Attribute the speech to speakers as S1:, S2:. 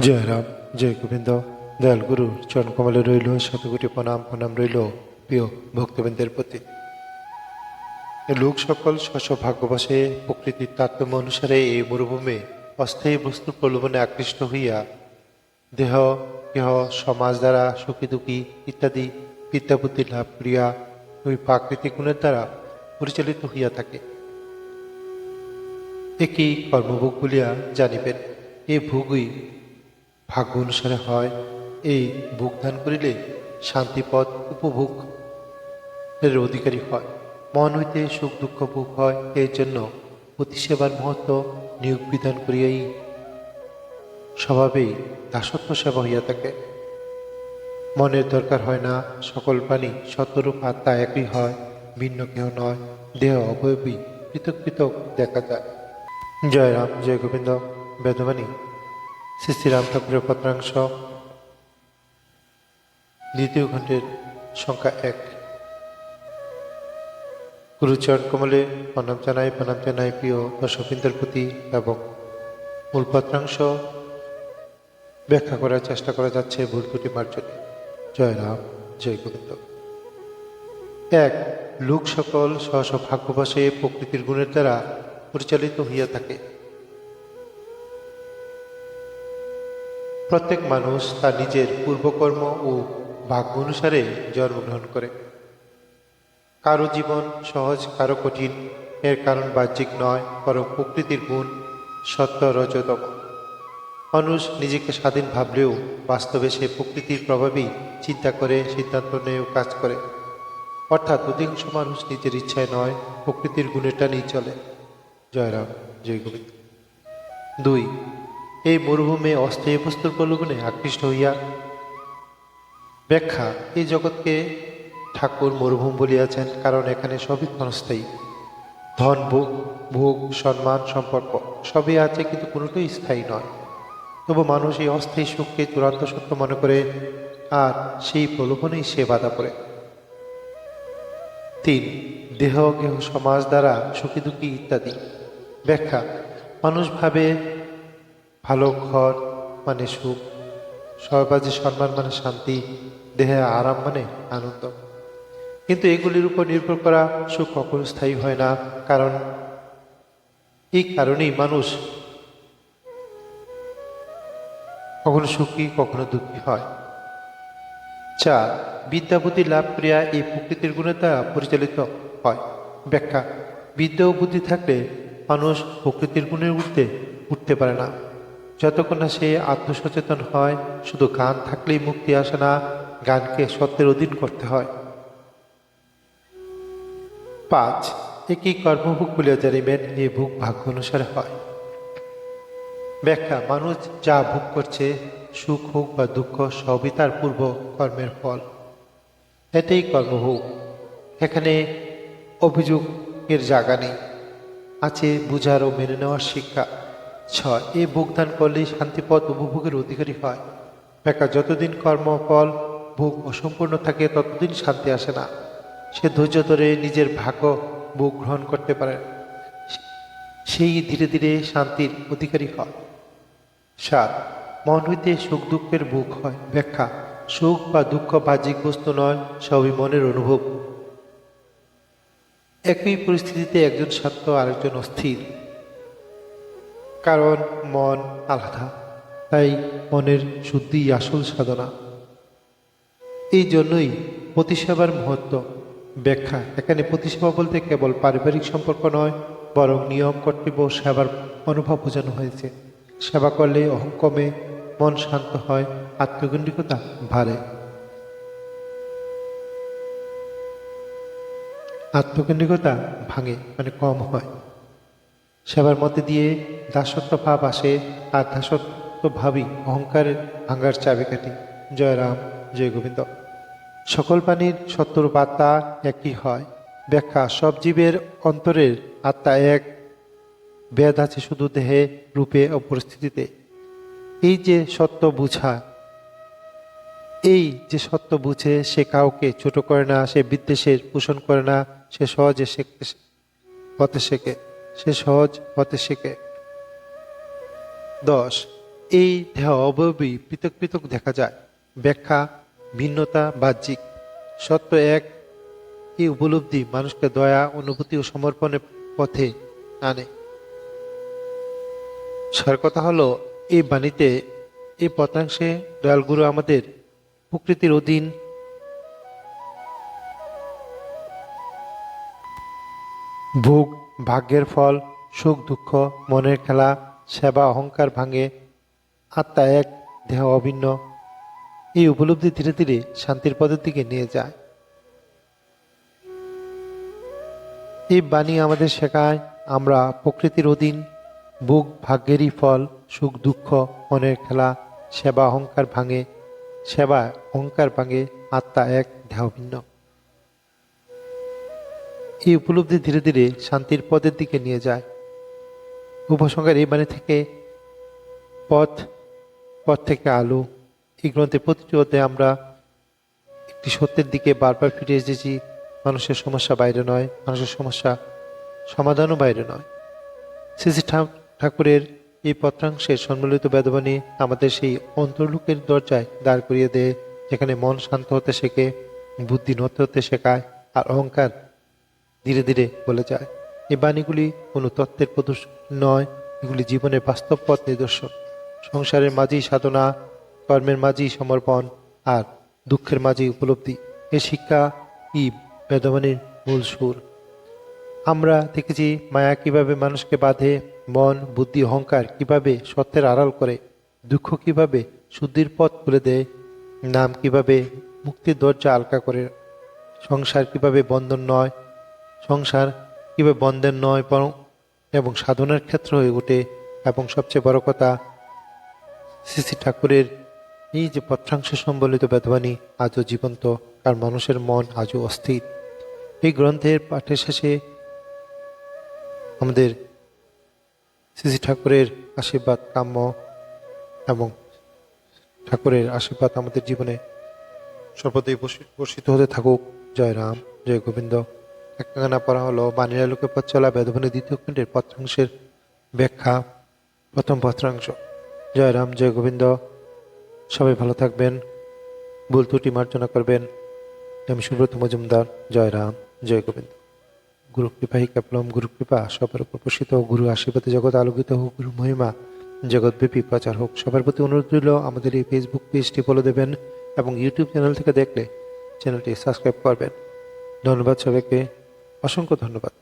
S1: জয় রাম, জয় গোবিন্দ। দয়াল গুরুর চরণ কমলে রইল শতকোটি প্রণাম। প্রণাম রইল প্রিয় ভক্তবৃন্দের প্রতি। লোক সকল স্ব ভাগ্যবশে প্রকৃতির তারতম্য অনুসারে এই মরুভূমে অস্থায়ী বস্তু প্রলোভনে আকৃষ্ট হইয়া দেহ কেহ সমাজ দ্বারা সুখী দুঃখী ইত্যাদি বিদ্যাবুদ্ধি লাভ করিয়া ওই প্রাকৃতিক গুণের দ্বারা পরিচালিত হইয়া থাকে। একই কর্মভোগ বলিয়া জানিবেন। এই ভোগই ভাগ্য অনুসারে হয়। এই ভোগ দান করিলে শান্তিপদ উপভোগ এর অধিকারী হয়। মন হইতে সুখ দুঃখ ভোগ হয়। এর জন্য অতি সেবার মহত্ব নিয়োগ বিধান করিয়াই স্বভাবেই দাসত্ব সেবা হইয়া থাকে। মনের দরকার হয় না। সকল প্রাণী সত্যরূপ আত্মা একই হয়, ভিন্ন কেহ নয়। দেহ অবয়বী পৃথক পৃথক দেখা যায়। জয় রাম, জয় গোবিন্দ। বেদবাণী শ্রী শ্রীরাম ঠাকুরের পত্রাংশ, দ্বিতীয় খণ্ডের সংখ্যা 1। গুরুচরণ কমলে প্রণাম জানাই প্রিয় দর্শকবৃন্দের প্রতি, এবং মূল পত্রাংশ ব্যাখ্যা করার চেষ্টা করা যাচ্ছে ভুল ত্রুটি মার্জনে। জয় রাম, জয় গোবিন্দ। 1, লোক সকল স্ব ভাগ্যবশে প্রকৃতির গুণের দ্বারা পরিচালিত হইয়া থাকে। প্রত্যেক মানুষ তার নিজের পূর্বকর্ম ও ভাগ্য অনুসারে জন্মগ্রহণ করে। কারো জীবন সহজ, কারো কঠিন। এর কারণ বাহ্যিক নয়, বরং প্রকৃতির গুণ সত্য রজতম। মানুষ নিজেকে স্বাধীন ভাবলেও বাস্তবে সে প্রকৃতির প্রভাবেই চিন্তা করে, সিদ্ধান্ত নেয় ও কাজ করে। অর্থাৎ অধিকাংশ মানুষ নিজের ইচ্ছায় নয়, প্রকৃতির গুণের টানেই চলে। জয় রাম, জয় গোবিন্দ। 2, এই মরুভূমে অস্থায়ী বস্তুর প্রলোভনে আকৃষ্ট হইয়া। ব্যাখ্যা: এই জগৎকে ঠাকুর মরুভূমি বলিয়াছেন, কারণ এখানে সবই ক্ষণস্থায়ী। ধন, ভোগ, সম্মান, সম্পর্ক সবই আছে, কিন্তু কোনোটাই স্থায়ী নয়। তবু মানুষ এই অস্থায়ী সুখকে চূড়ান্ত সত্য মনে করে, আর সেই প্রলোভনেই সে বাধা পড়ে। 3, দেহ গেহ সমাজ দ্বারা সুখী দুঃখী ইত্যাদি। ব্যাখ্যা: মানুষ ভাবে ভালো ঘর মানে সুখ, সহবাজে সম্মান মানে শান্তি, দেহে আরাম মানে আনন্দ। কিন্তু এগুলির উপর নির্ভর করা সুখ কখনো স্থায়ী হয় না। কারণ এই কারণেই মানুষ কখনো সুখী, কখনো দুঃখী হয়। 4, বিদ্যা বুদ্ধি লাভ করিয়া এই প্রকৃতির গুণের দ্বারা পরিচালিত হয়। ব্যাখ্যা: বিদ্যা ও বুদ্ধি থাকলে মানুষ প্রকৃতির গুণের ঊর্ধ্বে উঠতে পারে না, যতক্ষণ না সে আত্মসচেতন হয়। শুধু গান থাকলেই মুক্তি আসে না, গানকে সত্যের অধীন করতে হয়। 5, একই কর্মভোগ বলিয়া জানিবেন। এই ভোগ ভাগ্য অনুসারে হয়। ব্যাখ্যা: মানুষ যা ভোগ করছে, সুখ হোক বা দুঃখ, সবই তার পূর্ব কর্মের ফল। এটাই কর্মভোগ। এখানে অভিযোগের জায়গা নেই, আছে বুঝার ও মেনে নেওয়ার শিক্ষা। 6, এই ভোগদান করলেই শান্তিপদ উপভোগের অধিকারী হয়। ব্যাখ্যা: যতদিন কর্মফল ভোগ অসম্পূর্ণ থাকে, ততদিন শান্তি আসে না। সে ধৈর্য ধরে নিজের ভাগ্য ভোগ গ্রহণ করতে পারে, সেই ধীরে ধীরে শান্তির অধিকারী হয়। 7, মন হইতে সুখ দুঃখের ভোগ হয়। ব্যাখ্যা: সুখ বা দুঃখ বাহ্যিক বস্তু নয়, সবই মনের অনুভব। একই পরিস্থিতিতে একজন শান্ত, আরেকজন অস্থির, কারণ মন আলাদা। তাই মনের শুদ্ধি আসল সাধনা। এই জন্যই প্রতিসেবার মহত্ব। ব্যাখ্যা: এখানে প্রতিসেবা বলতে কেবল পারিবারিক সম্পর্ক নয়, বরং নিয়ম, কর্তব্য, সেবার মনোভাব বোঝানো হয়েছে। সেবা করলে অহং কমে, মন শান্ত হয়, আত্মকেন্দ্রিকতা বাড়ে। আত্মকেন্দ্রিকতা ভাঙে মানে কম হয়। সেবার মধ্যে দিয়ে দাসত্ব ভাব আসে, আর দাসত্ব ভাবই অহংকারের ভাঙার চাবিকাঠি। জয় রাম, জয় গোবিন্দ। সকল প্রাণীর সত্যরূপ আত্মা একই হয়। ব্যাখ্যা: সব জীবের অন্তরের আত্মা এক, ভেদ আছে শুধু দেহে, রূপে ও পরিস্থিতিতে। এই যে সত্য বুঝে, সে কাউকে ছোট করে না, সে বিদ্বেষের পোষণ করে না, সে সহজ হতে শেখে। 10, এই দেহ অবয়বী পৃথক পৃথক দেখা যায়। ব্যাখ্যা ভিন্নতা বাহ্যিক, সত্য এক। এই উপলব্ধি মানুষকে দয়া, অনুভূতি ও সমর্পণের পথে আনে। সার কথা হলো, এই বাণীতে, এই পত্রাংশে দয়ালগুরু আমাদের প্রকৃতির অধীন ভোগ, ভাগ্যের ফল, সুখ দুঃখ, মনের খেলা, সেবা, অহংকার ভাঙে, আত্মা এক, দেহ অভিন্ন, এই উপলব্ধি ধীরে ধীরে শান্তির পথের দিকে নিয়ে যায়। এই বাণী আমাদের শেখায় আমরা প্রকৃতির অধীন, ভোগ ভাগ্যেরই ফল, সুখ দুঃখ, মনের খেলা, সেবা অহংকার ভাঙে, আত্মা এক, দেহ ভিন্ন। এই উপলব্ধি ধীরে ধীরে শান্তির পথের দিকে নিয়ে যায়। উপসংহার এই বাণী থেকে পথ, পথ থেকে আলো। এই গ্রন্থে প্রতিটি অধ্যায়ে আমরা একটি সত্যের দিকে বারবার ফিরে এসেছি। মানুষের সমস্যা বাইরে নয়, মানুষের সমস্যা সমাধানও বাইরে নয়। শ্রী শ্রী ঠাকুরের এই পত্রাংশের সম্মিলিত বেদবাণী আমাদের সেই অন্তর্লোকের দরজায় দাঁড় করিয়ে দেয়, যেখানে মন শান্ত হতে শেখে, বুদ্ধি নত হতে শেখায়, আর অহংকার ধীরে ধীরে বলে যায়। এই বাণীগুলি কোনো তত্ত্বের প্রদর্শন নয়, এগুলি জীবনের বাস্তব পথ নিদর্শন। সংসারের মাঝেই সাধনা, কর্মের মাঝেই সমর্পণ, আর দুঃখের মাঝেই উপলব্ধি। এই শিক্ষা ই বেদবাণীর মূল সুর। আমরা দেখেছি মায়া কিভাবে মানুষকে বাঁধে, মন বুদ্ধি অহংকার কিভাবে সত্যের আড়াল করে, দুঃখ কিভাবে শুদ্ধির পথ খুলে দেয়, নাম কিভাবে মুক্তির দরজা আলকা করে, সংসার কিভাবে বন্ধন নয়, বরং এবং সাধনার ক্ষেত্র হয়ে ওঠে। এবং সবচেয়ে বড় কথা, শ্রী শ্রী ঠাকুরের এই যে পত্রাংশ সম্বলিত বেদবাণী আজও জীবন্ত, আর মানুষের মন আজও অস্থির। এই গ্রন্থের পাঠের শেষে আমাদের শ্রী শ্রী ঠাকুরের আশীর্বাদ কাম্য, এবং ঠাকুরের আশীর্বাদ আমাদের জীবনে সর্বদাই বর্ষিত হতে থাকুক। জয় রাম, জয় গোবিন্দ। একখানা পড়া হলো বাণীর আলোকে পথ চলা বেদবাণী দ্বিতীয় খণ্ডের পত্রাংশের ব্যাখ্যা, প্রথম পত্রাংশ। জয় রাম, জয় গোবিন্দ। সবাই ভালো থাকবেন, ভুল ত্রুটি মার্জনা করবেন। আমি সুব্রত মজুমদার। জয় রাম, জয় গোবিন্দ। গুরু কৃপা হি কেবলম, গুরু কৃপা সবার উপর প্রসিত হোক, গুরু আশীর্বাদে জগৎ আলোকিত হোক, গুরু মহিমা জগৎব্যাপী প্রচার হোক। সবার প্রতি অনুরোধ রইল, আমাদের এই ফেসবুক পেজটি ফলো দেবেন এবং ইউটিউব চ্যানেল থেকে দেখলে চ্যানেলটি সাবস্ক্রাইব করবেন। ধন্যবাদ সবাইকে, অসংখ্য ধন্যবাদ।